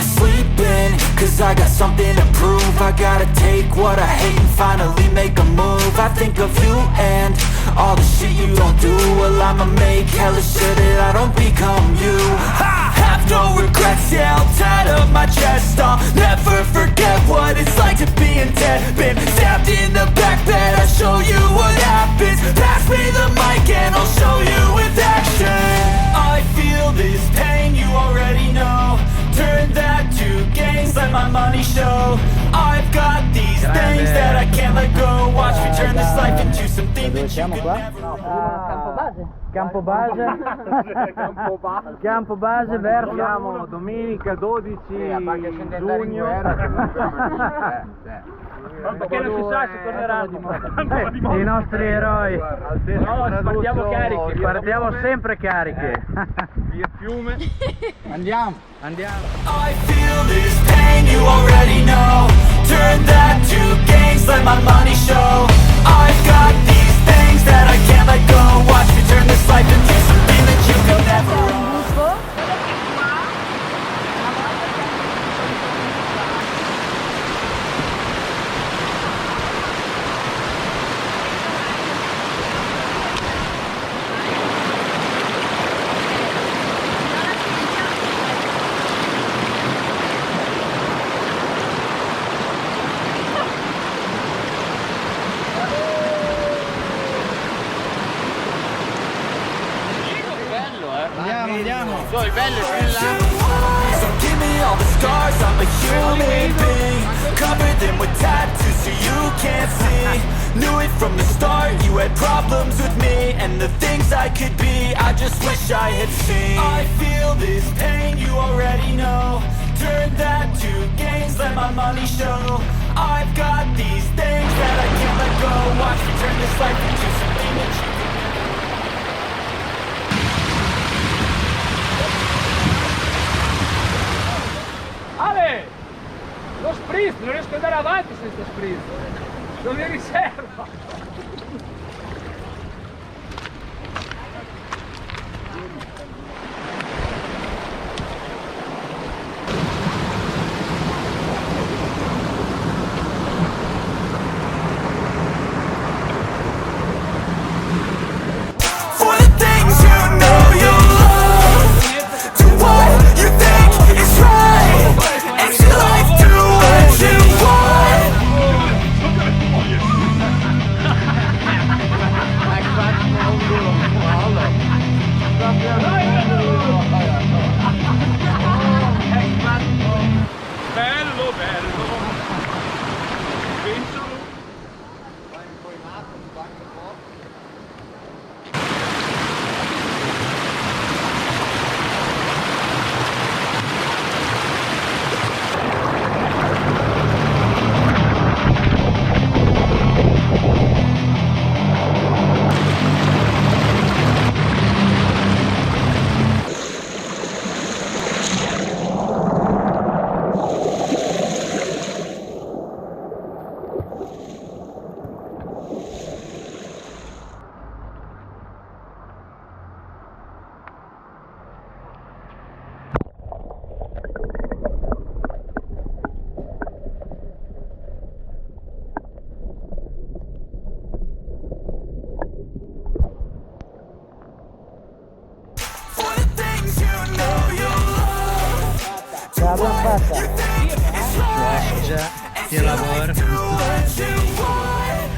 sleeping, cause I got something to prove. I gotta take what I hate and finally make a move. I think of you and all the shit you don't do. Well, I'ma make hella sure that I don't become you. I have no regrets, yeah, I'll tie up my chest. I'll never forget what it's like to be in debt. Been stabbed in the back bed, I'll show you what happens. Pass me the mic and I'll show you with action. I feel this pain, you already know. Turn that to gains, let my money show. I've got these things that I can't let go. Watch me turn this life into something that you could never. Campo base. Campo base verso. Siamo domenica 12 giugno. Perché non si sa se torneranno i nostri eroi. No, partiamo carichi. Partiamo sempre carichi. Via fiume. Andiamo. I feel this pain, you already know. Turn that to gains, let my money show. I've got these things that I can't let go. Watch me turn this life into something that you could never own. Andiamo. Il bello è più là. So give me all the scars, I'm a human being. Cover them with tattoos so you can't see. Knew it from the start, you had problems with me and the things I could be, I just wish I had seen. I feel this pain, you already know. Turn that to gains, let my money show. I've got these things that I can't let go. Watch me turn this life into something that you could never. Ale! Lo spritz, non riesco ad andare avanti senza spritz. Non mi riserva. For the things you know you love, do what you think is right, and your life do what you want. Bello, bello. Pensalo. For the things you know you love, Ce l'abbiamo fatta. is right, Già, che lavoro. do what you want.